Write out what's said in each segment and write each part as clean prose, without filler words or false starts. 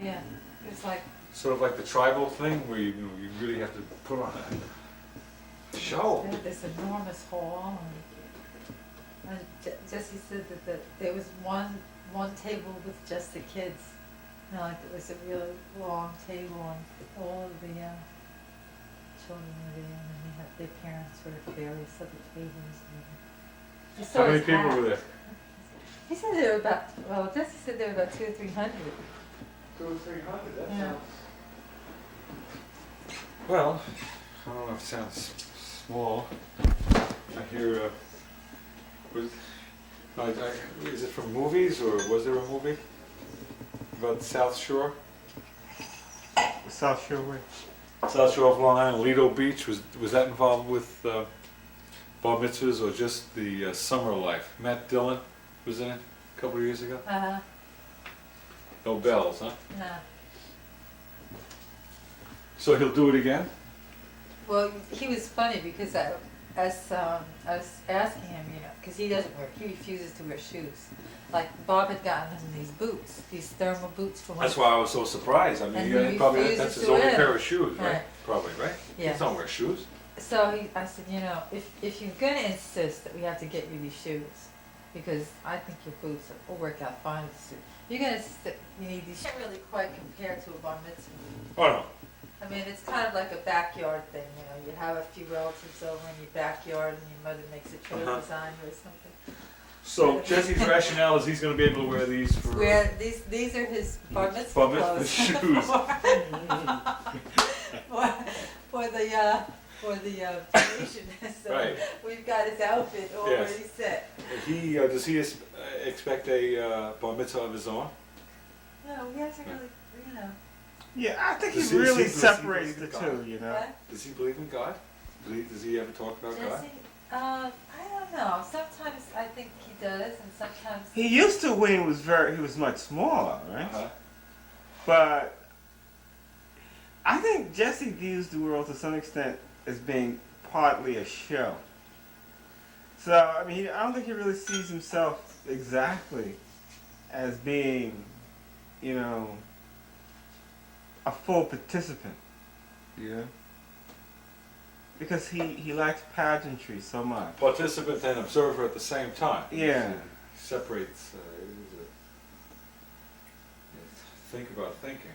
Yeah, it's like Sort of like the tribal thing where you really have to put on a show. they had this enormous hall, and Jesse said that there was one table with just the kids. You know, like it was a really long table, and all of the children were there, and they had their parents were at various other tables. And How many people were there? He said there were about, well, Jesse said there were about 200 or 300. 200 or 300, that Yeah. sounds... Well, I don't know if it sounds small. I hear, is it from movies, or was there a movie about the South Shore? South Shore way. South Shore of Long Island, Lido Beach, was that involved with bar mitzvahs or just the summer life? Matt Dillon was in it a couple of years ago? No bells, huh? No. So he'll do it again? Well, he was funny because I was asking him, you know, because he refuses to wear shoes. Like Bob had gotten him these boots, these thermal boots for That's why I was so surprised. I mean, And he probably refuses that's his to only wear pair them. of shoes, right? Right. Probably, right? Yeah. He don't wear shoes. So I said, you know, if you're going to insist that we have to get you these shoes, because I think your boots will work out fine with the suit. You're going to insist that you need these. Can't really quite compare to a bar mitzvah. Oh no. I mean, it's kind of like a backyard thing, you know. You have a few relatives over in your backyard, and your mother makes a tray lasagna or something. So Jesse's rationale is he's going to be able to wear these for Where these are his bar mitzvah bar mitzvah clothes. shoes. for the vacation. So Right. we've got his outfit already set. He does he expect a bar mitzvah of his own? No, he hasn't really, you know. Yeah, I think Does he he- really does he separates believe the in two, God? you know. What? Does he believe in God? Does he ever talk about God? Jesse? I don't know. Sometimes I think he does, and sometimes. He used to when he was much smaller, right? Uh-huh. But I think Jesse views the world to some extent as being partly a show. So I mean, I don't think he really sees himself exactly as being, you know, a full participant. Yeah. Because he likes pageantry so much. Participant and observer at the same time. Yeah. He separates. Think about thinking.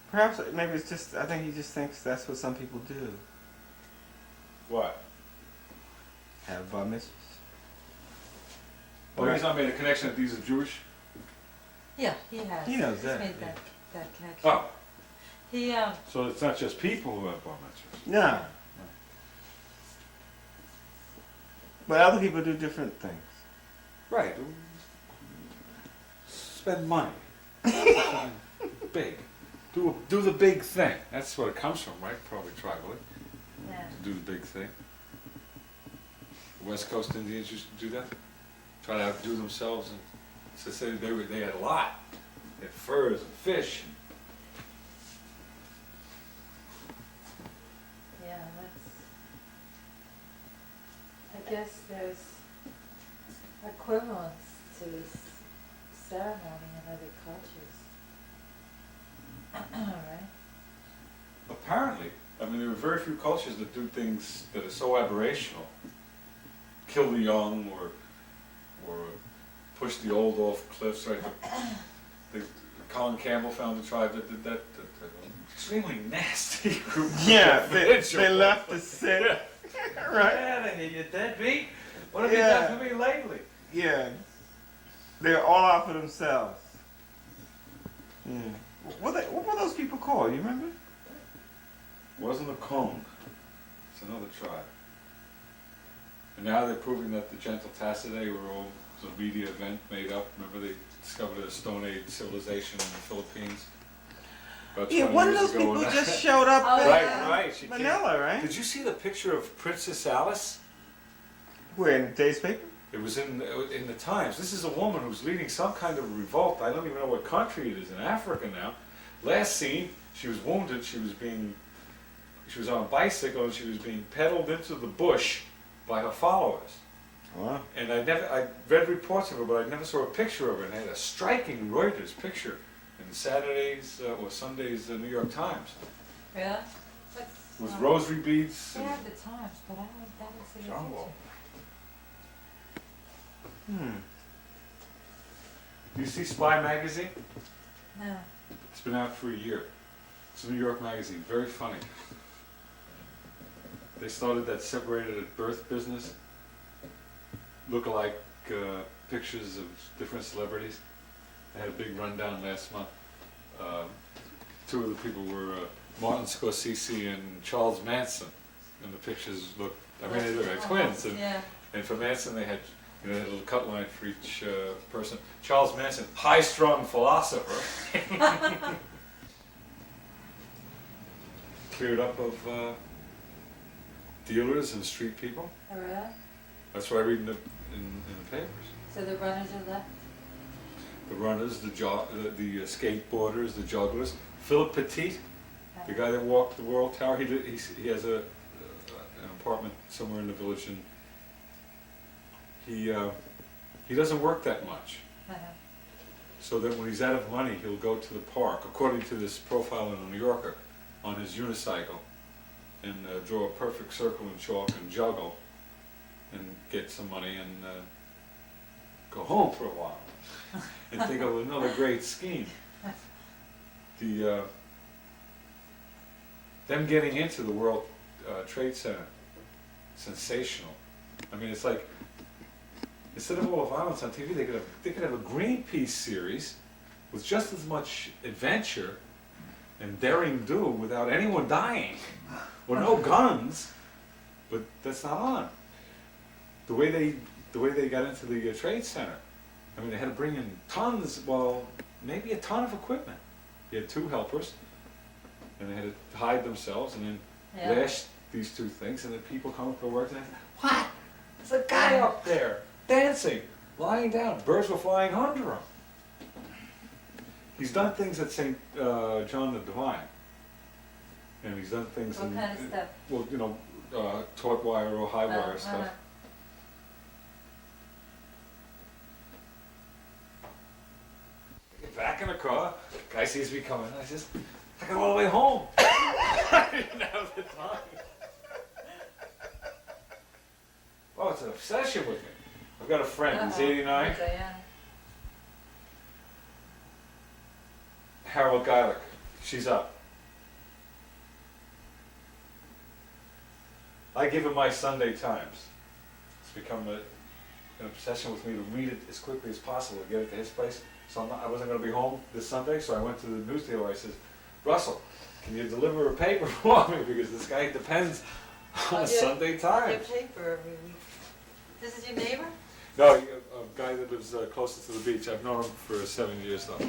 Perhaps maybe it's just, I think he just thinks that's what some people do. What? Have bar mitzvahs. Well, he's not made a connection that these are Jewish. Yeah, he has. He knows He's that, made yeah. that connection. Oh, He so it's not just people who have bar mitzvahs. No. But other people do different things. Right. Spend money. Big. Do the big thing. That's what it comes from, right? Probably tribally. yeah. To do the big thing. The West Coast Indians used to do that. Try to outdo themselves, and so they had a lot. They had furs and fish. Yeah, I guess there's equivalents to this ceremony in other cultures. Right? Apparently, I mean, there are very few cultures that do things that are so aberrational. Kill the young, or push the old off cliffs. Right? Colin Campbell found a tribe that did that. Extremely nasty group. Yeah, they left to sit. Right? Yeah, you deadbeat. What have you Yeah. done for me lately? Yeah. They're all out for themselves. Yeah. What were those people called? You remember? Wasn't a Kong. It's another tribe. And now they're proving that the Gentle Tacidae were all a media event made up. Remember they discovered a Stone Age civilization in the Philippines? About Yeah, 20 one of years those ago. people just showed up Oh, in yeah. Right. She came. Manila, right? Did you see the picture of Princess Alice? Where, in today's paper? It was in the Times. This is a woman who's leading some kind of revolt. I don't even know what country it is, in Africa now. Last seen, she was wounded. She was on a bicycle and she was being pedaled into the bush by her followers. Wow. And I read reports of her, but I never saw a picture of her. And I had a striking Reuters picture and Saturdays or Sundays, the New York Times, Really? What's, with rosary beads. They And have the Times, but I don't, that was the John Wall. Do you see Spy Magazine? No. It's been out for a year. It's a New York magazine, very funny. They started that separated at birth business, look-alike pictures of different celebrities. They had a big rundown last month. Two of the people were Martin Scorsese and Charles Manson, and the pictures looked, I mean, they look like twins. And, Yeah. and for Manson, they had, you know, they had a little cut line for each person. Charles Manson, high-strung philosopher. Cleared up of dealers and street people. Oh, really? That's what I read in the papers. So the runners are left? The runners, the skateboarders, the jugglers. Philip Petit, the guy that walked the World Tower, he has an apartment somewhere in the village, and he doesn't work that much. Uh-huh. So that when he's out of money, he'll go to the park, according to this profile in the New Yorker, on his unicycle, and draw a perfect circle in chalk and juggle, and get some money and go home for a while, and think of another great scheme. Them getting into the World Trade Center, sensational. I mean, it's like, instead of all the violence on TV, they could have a Greenpeace series with just as much adventure and daring do without anyone dying, or no guns, but that's not on. The way they got into the Trade Center, I mean, they had to bring in tons, well, maybe a ton of equipment. You had two helpers, and they had to hide themselves, and then lash these two things, and then people come up to work and they say, what? There's a guy up there dancing, lying down. Birds were flying under him. He's done things at St. John the Divine, and he's done things What kind of stuff? well, you know, taut wire or high wire stuff. Get back in the car, guy sees me coming, I says, I got all the way home. I didn't have the time. Oh, it's an obsession with me. I've got a friend, he's 89. Diana. Harold Geilich, she's up. I give him my Sunday Times. It's become an obsession with me to read it as quickly as possible to get it to his place. So I wasn't going to be home this Sunday, so I went to the news dealer. I said, Russell, can you deliver a paper for me? Because this guy depends on Sunday Times. Your paper every week. This is your neighbor? No, a guy that lives closer to the beach. I've known him for 7 years, though.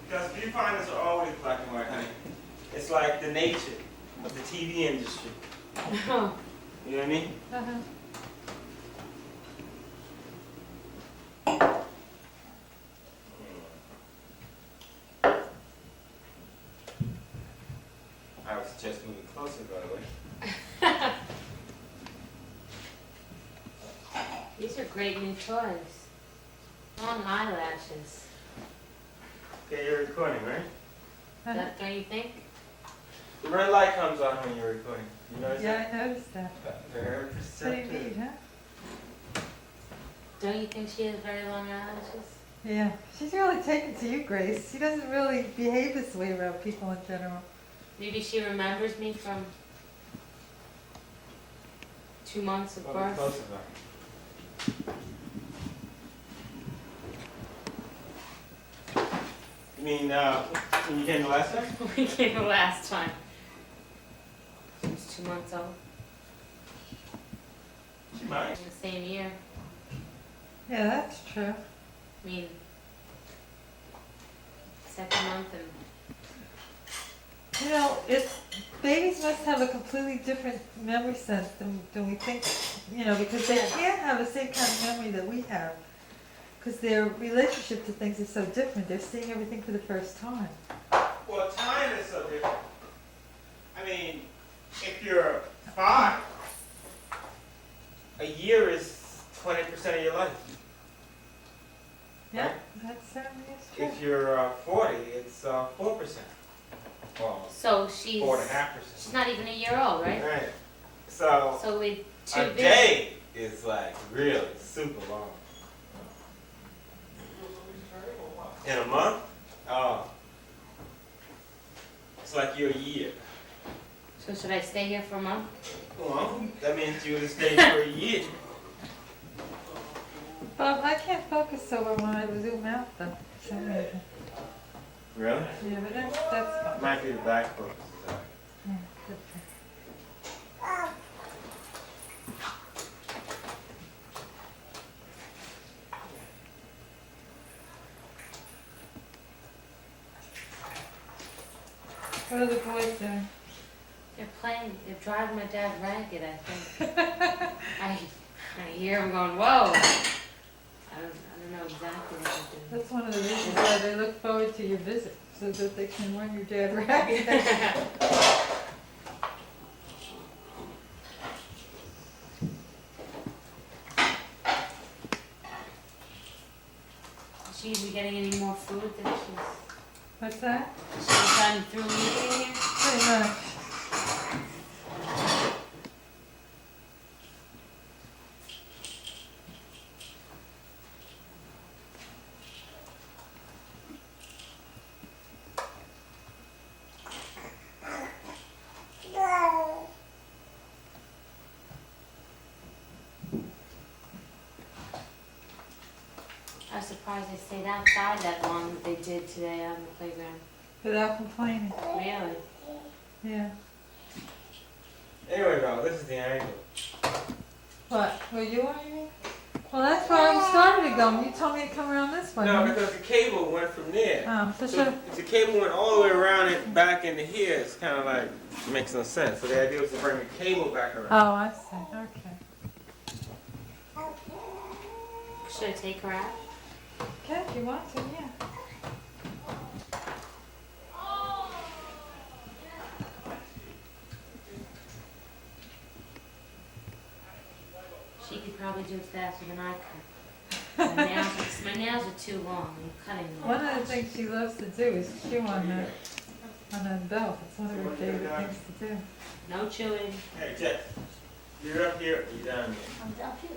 Because viewfinders are always black and white, honey. It's like the nature of the TV industry. You know what I mean? Uh-huh. I would suggest moving closer, by the way. These are great new toys. Long eyelashes. Okay, you're recording, right? Don't you think? The red light comes on when you're recording. You notice Yeah, I noticed that. that? Very Pretty neat, perceptive. huh? Don't you think she has very long eyelashes? Yeah, she's really taken to you, Grace. She doesn't really behave this way around people in general. Maybe she remembers me from 2 months of Probably birth. close enough. You mean when you came the last time? We came the last time. She was 2 months old. She might. In the same year. Yeah, that's true. I mean, second month and You know, babies must have a completely different memory sense than we think, you know, because they can't have the same kind of memory that we have. Because their relationship to things is so different. They're seeing everything for the first time. Well, time is so different. I mean, if you're 5, a year is 20% of your life. Yeah, That certainly is true. If you're 40, it's 4%. Well, So she's 4.5%. not even a year old, right? Right. So So we're too a busy. day is like really super long. In a month? Oh. It's like you're a year. So should I stay here for a month? Well, that means you would have stayed for a year. Bob, I can't focus so well when I zoom out though. For some reason. Really? Yeah, but that's fine. Might be the back focus. Yeah, good for- What are the boys doing? They're playing, they're driving my dad ragged, I think. I hear him going, whoa. I don't know exactly what they're doing. That's one of the reasons why they look forward to your visit, so that they can run your dad ragged. Is she even getting any more food than she's What's that? done through me being here? Pretty much. I was surprised they stayed outside that long that they did today on the playground. Without complaining. Really? Yeah. Anyway, though, this is the angle. What? Where you are, you mean? Well, that's where I started to go. You told me to come around this way. No, didn't you? because the cable went from there. So So if the cable went all the way around it back into here, it's kind of like, makes no sense. So the idea was to bring the cable back around. Oh, I see. Okay. Should I take her out? Okay, if you want to, yeah. She could probably do it faster than I could. My nails are too long. I'm cutting them. One of the things she loves to do is chew on that belt. It's one of her favorite things to do. No chewing. Hey, Jeff, you're up here or you're down here? I'm down here.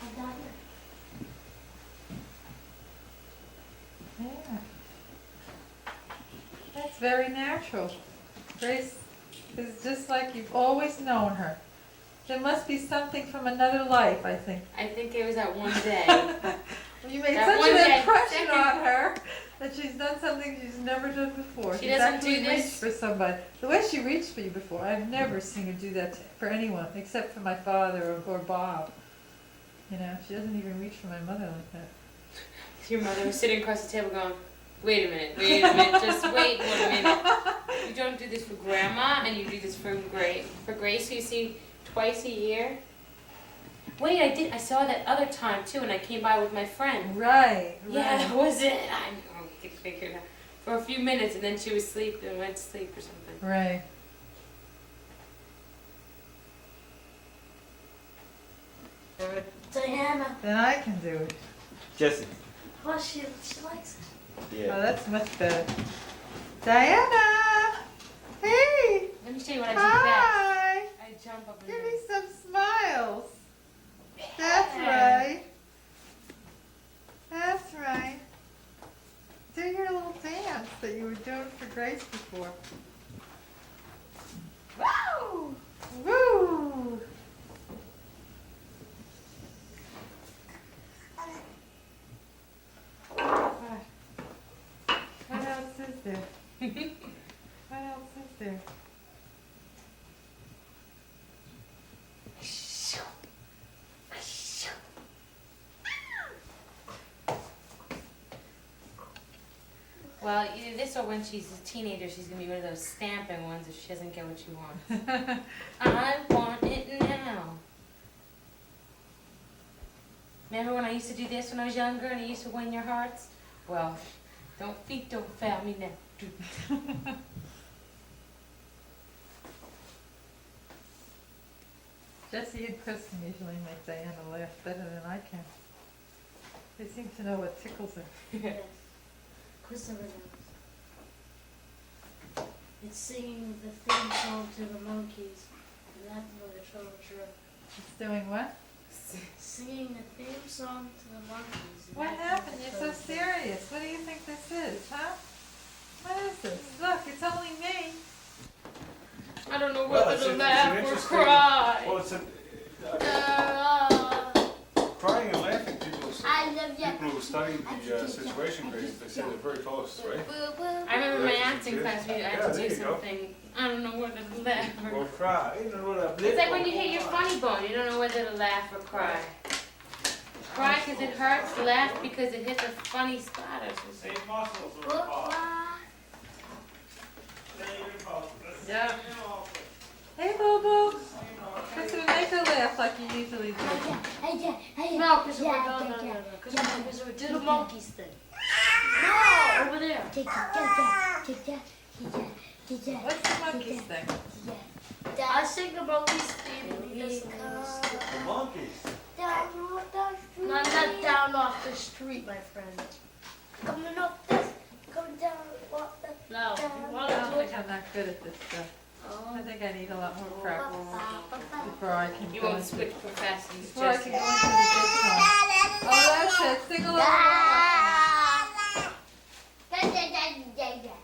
I'm down here. Yeah. That's very natural. Grace is just like you've always known her. There must be something from another life, I think. I think it was that one day. You made That such one an day, impression second- on her that she's done something she's never done before. She She's doesn't actually do reached this. for somebody. The way she reached for you before, I've never seen her do that for anyone except for my father or Bob. You know, she doesn't even reach for my mother like that. Your mother was sitting across the table going, wait a minute, just wait 1 minute. You don't do this for grandma and you do this for Grace who you see twice a year. Wait, I saw that other time too and I came by with my friend. Right. Yeah, that was it. I figured it out. For a few minutes and then she was asleep and went to sleep or something. Right. Diana. Then I can do it. Jesse. Well, she likes it. Oh, Yeah. that's much better. Diana! Hey! Let me show you what I do best. Hi! I jump up and Give do me it. some smiles. That's Yeah. right. That's right. Do your little dance that you were doing for Grace before. Woo! Woo! What else is there? What else is there? Well, either this or when she's a teenager, she's gonna be one of those stamping ones if she doesn't get what she wants. I want it now. Remember when I used to do this when I was younger and I used to win your hearts? Well, don't fail me now. Jesse and Kristen usually make Diana laugh better than I can. They seem to know what tickles them. Yes. Christopher knows. It's singing the theme song to the monkeys. And that's what it's all true. It's doing what? Singing the theme song to the monkeys. and What that's happened? what You're it's so all true. serious. What do you think this is, huh? What is this? Look, it's only me. I don't know Well, whether it's to an laugh or interesting- cry. Well, it's crying and laughing. People who study the situation grades, they say they're very close, right? I remember my Yeah, acting kids. class, we had Yeah, to there do you go. something. I don't know whether to laugh or Or cry. You know what a It's like when you hit your funny bone, you don't know whether to laugh or cry. Cry because it hurts, laugh because it hits a funny spot or something. Same muscles are involved. Same impulses. Yeah. Hey, Boo Boo. Christopher, make her laugh like you usually do. No, Christopher, no. Christopher, do the monkeys thing. No! Over there. What's the monkey's thing? I sing the monkeys theme and he does the monkeys. The monkeys. No, not down off the street, my friend. Coming up this, coming down, walk the. No, you I want don't to do think it? I'm that good at this stuff. Oh. I think I need a lot more practice before I can You go won't into, switch professions, before I can Jesse. go into the big time. Oh, that's it. Sing a little more.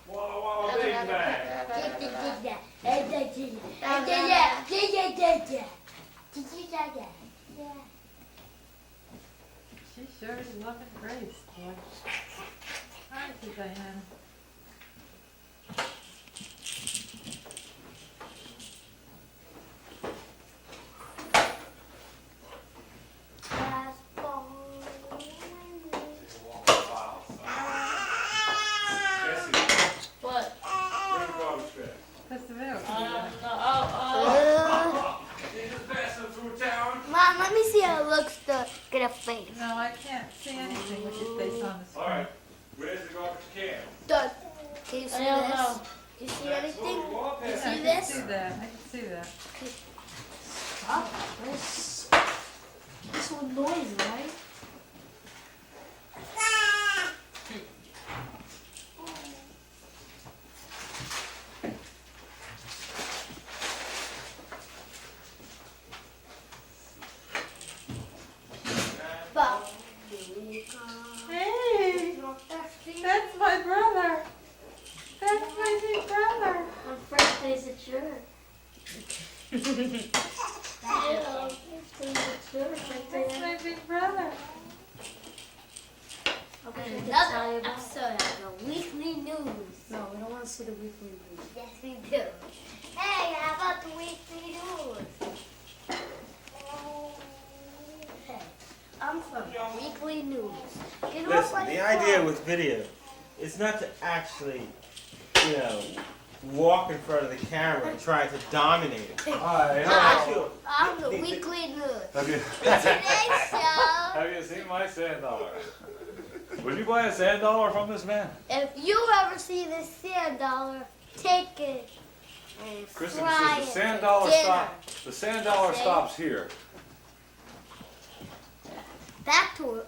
Walla walla big bang. She sure is loving Grace, boy. Aren't you, Diana? Jesse, What? where's the garbage bag? Christopher, can do No, that. You just passing through town? Mom, let me see how it looks to get a face. No, I can't see anything with your face on the screen. All right, where's the garbage can? Done. Can you see I don't this? know. Do you see anything? Go up Yeah, here. see I can this? see that. I can see that. This one noise, right? But. Hey, that's my brother. That's my big brother. On first place at church. That's my big brother. Another episode of the weekly news. No, we don't want to see the weekly news. Yes, we do. Hey, how about the weekly news? Hey, I'm from weekly news. You know Listen, what? the idea with video is not to actually, you know, walk in front of the camera and try to dominate it. Hi, Actually, I'm the weekly news. Have you, Today's show. have you seen my sand dollar? Would you buy a sand dollar from this man? If you ever see this sand dollar, take it and Kristen fry says the it sand for dollar dinner. stop. The sand dollar Okay. stops here. Back to it.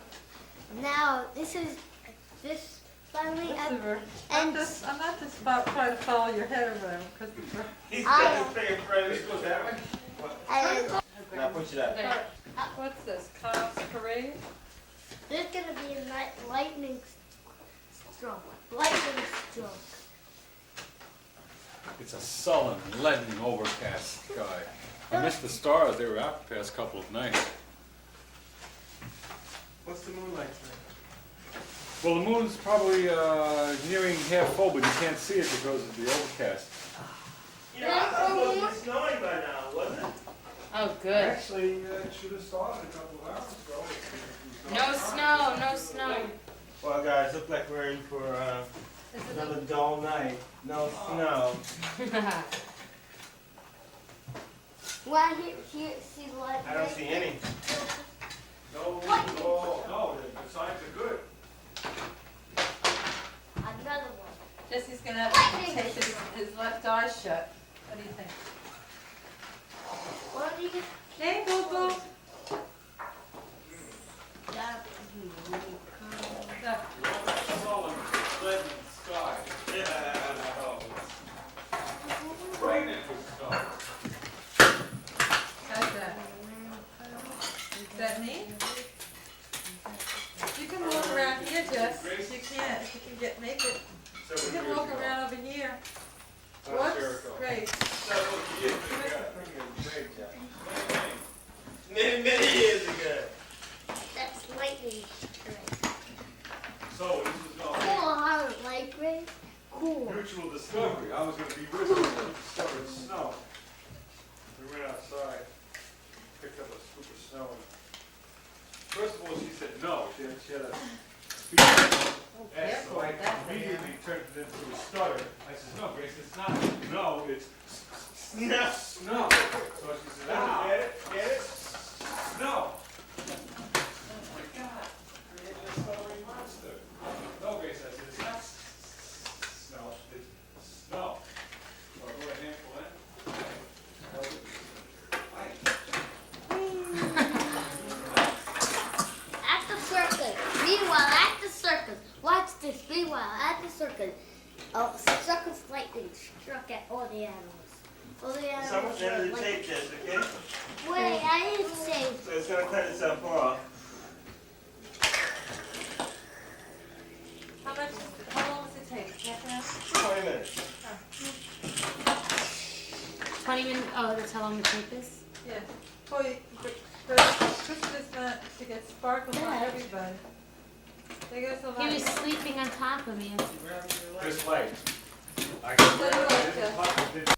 Now, this finally, Christopher, and I'm not just about trying to follow your head around, Christopher. he's got his big friend. He's supposed to have it. and Now push it up. Okay. What's this, Cops Parade? there's gonna be a lightning stroke. Lightning stroke. It's a sullen, leaden, overcast sky. I missed the stars. They were out the past couple of nights. What's the moonlight like? Well, the moon's probably nearing half full, but you can't see it because of the overcast. You know, I thought it was snowing by now, wasn't it? Oh, good. Actually, it should have started a couple of hours ago. No snow, no snow. Well, guys, look like we're in for another dull night. No snow. Well, here, see the lightning. I don't see any. No, the signs are good. Another one. Jesse's gonna have to tape his left eye shut. What do you think? What do you get? Hey, Boo Boo. Yeah. Courtney. You can walk around here, Jess. You can't, if you can make it. You can walk around over here. Whoops, great. Many years ago. That's lightning strike. So this is Cool, going how light ray? Cool. mutual discovery. I was gonna be with her when we discovered snow. We went outside, picked up a scoop of snow. And first of all, she said no. She had a Oh, yes, so careful I with that immediately turned it into a stutter. I said, no, Grace, it's not no, it's No. snow. So she said, ah, Get it? Get it? snow. Oh my God, created a stuttering monster. No, Grace, I said, it's not snow, it's snow. So I put a handful in. Held it. Right. At the circus. Meanwhile, at the circus. Watch this. Meanwhile, at the circus. Circus lightning struck at all the animals. All the animals. Someone's were end of the like- tape, Jess, okay? Wait, I didn't say. So it's gonna cut itself off. How long does it take? Half an hour? 20 minutes. 20 minutes. Oh, that's how long the tape is? Yeah. Well, but Christmas not to get sparkles on everybody. There goes the He light. was sleeping on top of me. This light. I can Little light, didn't